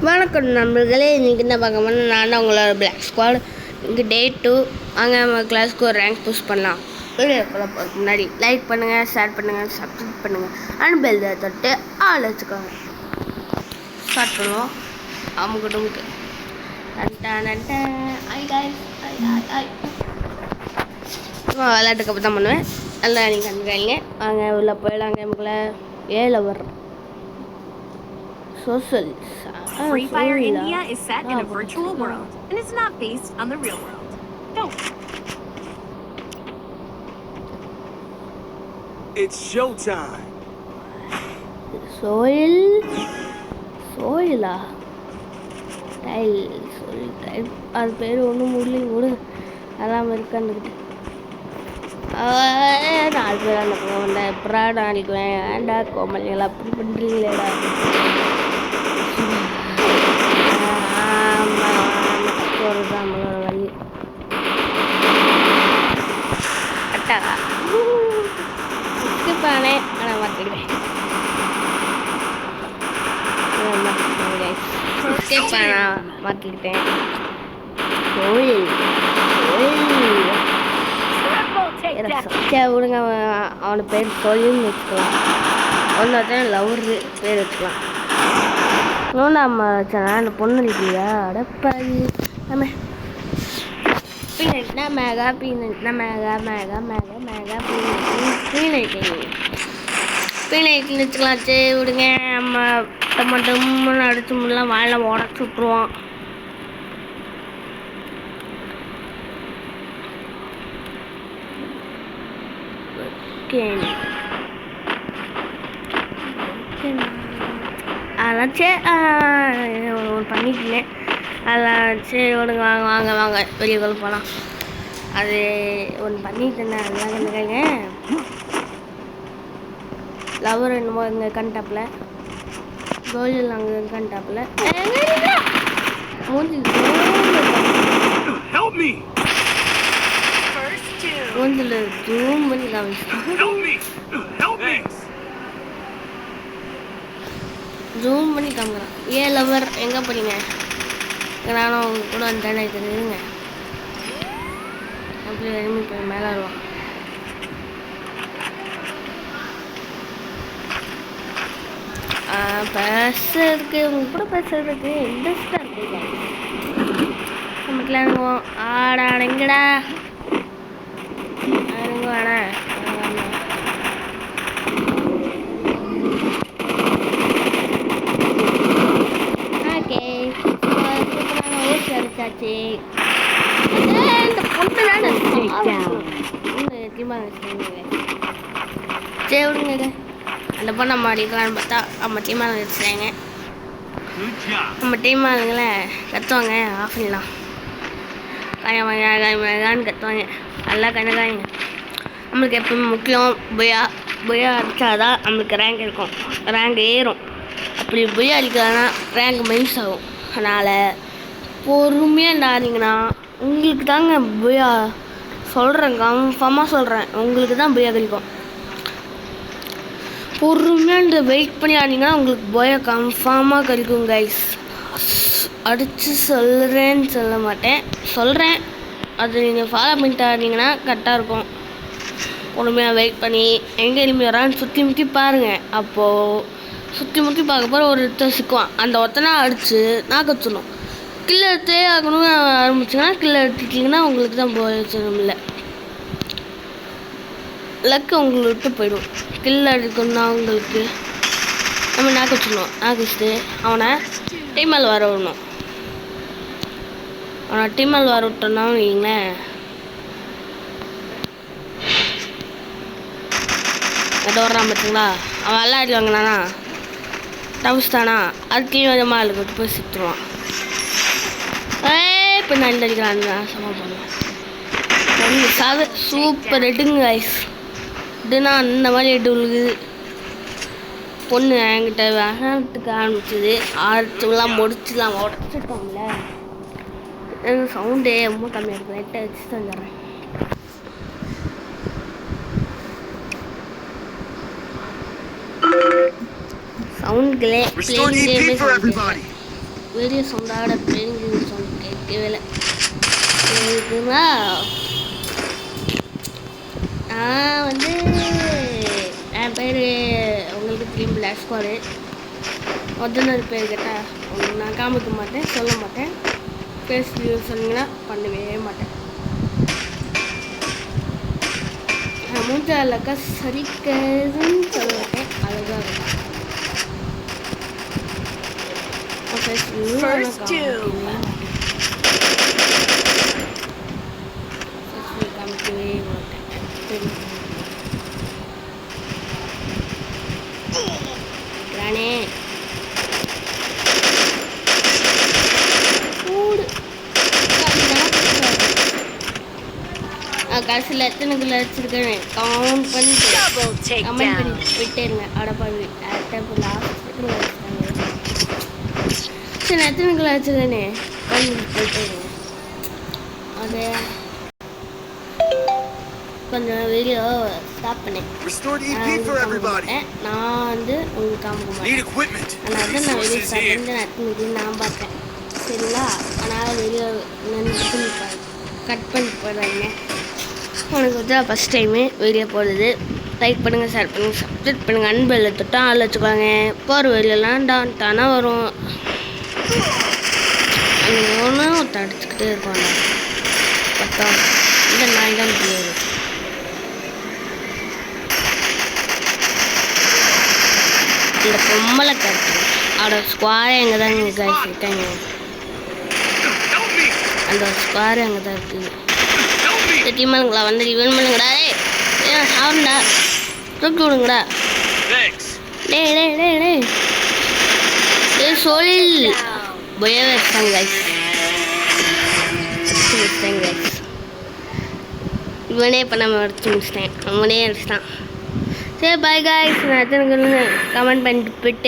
வணக்கம் நண்பர்களே, இன்றைக்கி என்ன பார்க்க போனால் நான் தான் உங்களோட பிளாக் ஸ்குவாட். இங்கே டே 2. அங்கே நம்ம கிளாஸ்க்கு ஒரு ரேங்க் புஷ் பண்ணலாம். முன்னாடி லைக் பண்ணுங்கள், ஷேர் பண்ணுங்கள், சப்ஸ்கிரைப் பண்ணுங்கள், அண்ட் பெல் தொட்டு ஆள் வச்சுக்கோங்க. ஸ்டார்ட் பண்ணுவோம். அமுக்கு விளையாட்டுக்கு அப்போ தான் பண்ணுவேன். நல்லா நீங்கள் கண்டுக்காங்க. வாங்க உள்ள போயிடலாம். கேமுக்குள்ளே 7 வர்றோம். Free Fire India is set in a virtual world and is not based on the real world. Don't. It's showtime. சோயிலா டைல் அது பேர் ஒன்றும் முடியலையும் கூட அதான் இருக்காந்துக்கிட்டு 4 பேர் அந்த வந்தேன். எப்படா நாளைக்கு வேண்டா கோமல்கள் அப்படி பண்ணுறீங்களேடா. நம்மளோட வழி கட்டாக்கா பானே ஆனால் மாற்றிடுவேன். மாற்றிக்கிட்டேன். விடுங்க, அவனை பேர் சொல்லின்னு வச்சுக்கலாம். ஒன்றொருத்தன் லவ்ரு பேர் வச்சுக்கலாம். இன்னொன்று நம்ம அந்த பொண்ணு இல்லையா அடப்பாதி நம்ம பீனட்னா மேகா பீனட்னா மேகா மேகா மேகா மேகா பீனட்னு வச்சுக்கலாம். சரி விடுங்க, நம்ம டொமட்டோம்னு அடிச்சு முன்னெலாம் வாழை உடச்சி விட்ருவோம். அதெல்லாம் சரி பண்ணிட்டேன். அதெல்லாம் சரி விடுங்க, வாங்க வாங்க வாங்க வெளியே கொண்டு போகலாம். அது ஒன்று பண்ணிட்டேன். அதெல்லாம் கண்டுக்காங்க. லவர் என்னமோ இங்கே கண்டாப்பில், கோயில் அங்கே கண்டாப்பில் மூஞ்சில் ஜூம் பண்ணி ஜூம் பண்ணி காமிக்கிறான். ஏன் லவர் எங்கே போறீங்க? நானும் அவங்க கூட வந்தேன்னு தெரியுங்க. அப்படி எதுவுமே போய் மேலே வருவான். பேசுறதுக்கு உங்க கூட பேசுறதுக்கு இன்ட்ரெஸ்டாக இருக்குங்க. நமக்குலாம் ஆடானுங்கடா அனுங்க வேணா. அடிச்சாச்சு. இந்த பொண்ணு தானே சரி விடுங்க. அந்த பொண்ணை நம்ம அடிக்கலான்னு பார்த்தா நம்ம டீம் ஆளுங்க வச்சுட்டாங்க. நம்ம டீம் ஆளுங்கள கத்துவாங்க. ஆஃப் பண்ணலாம். காயமான்னு கத்துவாங்க. நல்லா கணக்காங்க. நம்மளுக்கு எப்பவுமே முக்கியம் புயா அடித்தாதான் நம்மளுக்கு ரேங்க் இருக்கும், ரேங்க் ஏறும். அப்படி புயா அடிக்கலன்னா ரேங்க் மைனஸ் ஆகும். அதனால் பொறுமையாக இருந்தாருங்கன்னா உங்களுக்கு தாங்க புயா சொல்கிறேன், கன்ஃபார்மாக சொல்கிறேன், உங்களுக்கு தான் புயா கிடைக்கும். பொறுமையாக வெயிட் பண்ணி ஆடிங்கன்னா உங்களுக்கு புயா கன்ஃபார்மாக கிடைக்கும் கைஸ். அடித்து சொல்கிறேன்னு சொல்ல மாட்டேன், சொல்கிறேன். அது நீங்கள் ஃபாலோ பண்ணிட்டு ஆடிங்கன்னா கரெக்டாக இருக்கும். பொறுமையாக வெயிட் பண்ணி எங்கே எலும்பி வரான்னு சுற்றி முற்றி பாருங்கள். அப்போது சுற்றி முற்றி பார்க்க போகிற ஒரு இடத்த சிக்குவான். அந்த ஒருத்தனை அடித்து நான் கற்றுணும். கில்ல எடுத்தே ஆகணும்னு ஆரம்பிச்சிங்கன்னா கில்ல எடுத்துட்டிங்கன்னா உங்களுக்கு தான் போயிடும். இல்லை லக்கு உங்களை விட்டு போயிடும். கில்ல எடுக்கணும்னா உங்களுக்கு நம்ம நாக்கு வச்சுக்கணும். நாக்கு வச்சுட்டு அவனை டீமால் வர விடணும். அவனை டீமால் வர விட்டோன்னா வைங்களேன், எதோ வர்றான் பார்த்தீங்களா, அவன் விளையாடி வாங்கினானா டவுஸ் தானா, அதுக்கையும் கொஞ்சமாக ஆளுக்கு விட்டு போய் சுற்றுவான். இப்போ நல்ல அடிக்கிறான். சம பண்ணுவேன். சூப்பர் எடுங்க ஐஸ். இதுனா அந்த மாதிரி எட்டு உழுகுது. பொண்ணு என்கிட்ட விளையாட்டுக்கு ஆரம்பிச்சிது. ஆரத்துலாம் முடிச்சுலாம் உடச்சிட்டோம்ல. சவுண்டே ரொம்ப கம்மியாக இருக்குது. லைட்டாக வச்சு தந்துடுறேன். sound glare. Restored EP for everybody. வெளியே சொந்தாட பெரிய சொந்த கேட்கவே இல்லை. இருக்குங்களா நான் வந்து என் பேர் உங்களுக்கு தெரியும் பிளாக் ஸ்குவாடு. ஒரிஜினல் பேர் கேட்டால் உங்களுக்கு நான் காமிக்க மாட்டேன், சொல்ல மாட்டேன். ஃபேஸ் வியூ சொன்னீங்கன்னா பண்ணவே மாட்டேன். மூஞ்சாலக்கா சரிக்குதுன்னு சொல்ல மாட்டேன், அழகாக இருக்கும். First two. காமிக்கவே மாட்டேன். ராணே கடைசியில் எத்தனை கிலோ வச்சுருக்கேன் கவுண்ட் பண்ணிட்டு Double கமெண்ட் takedown. பண்ணி போயிட்டேருங்க. அடப்பாவி சரி எத்தனை கிலோ வச்சுருக்கேனே பண்ணிட்டு போயிட்டேருங்க. அது கொஞ்சம் வீடியோ ஸ்டாப் பண்ணேன். Restored EP for everybody. நான் வந்து உங்களுக்கு காமிக்க Need மாட்டேன். equipment. அதனால தான் நான் வீடியோ Resources ஸ்டாப் here. பண்ணி நட்டு நான் பார்த்தேன். சரிங்களா? அதனால் வீடியோ கட் பண்ணி போடுறாங்க. உனக்கு வந்து ஃபஸ்ட் டைமு வீடியோ போடுறது. லைக் பண்ணுங்கள், ஷேர் பண்ணுங்கள், சப்ஸ்கிரைப் பண்ணுங்கள், அன்பெல்ல தொட்டா ஆள் வச்சுக்கோங்க. போகிற வெளியெல்லாம் டான்ட்டானா வரும். அந்த ஒன்று ஒருத்தர் அடிச்சுக்கிட்டே இருப்பாங்க. பார்த்தா இந்த நாய் தான் முடியாது. இந்த பொம்மலை கட்டு அதோட ஸ்குவாரே அங்கே தான் கைஸ் இருக்காங்க. Help me. அந்த ஸ்குவாரே அங்கே தான் இருக்குது. Help me. டீமானுங்களா வந்து இவன் பண்ணுங்கடா. ஏன் சாவுண்டா தூக்கி விடுங்கடா. Thanks. டேய் டேய் டேய் டேய் டேய் சொல் போயே வச்சாங்க கைஸ். இவனே இப்போ நம்ம அடிச்சு முடிச்சிட்டேன். அவனே அடிச்சிட்டான். சரி பாய் கைஸ். நான் எத்தனை கமெண்ட் பண்ணிட்டு போயிட்டு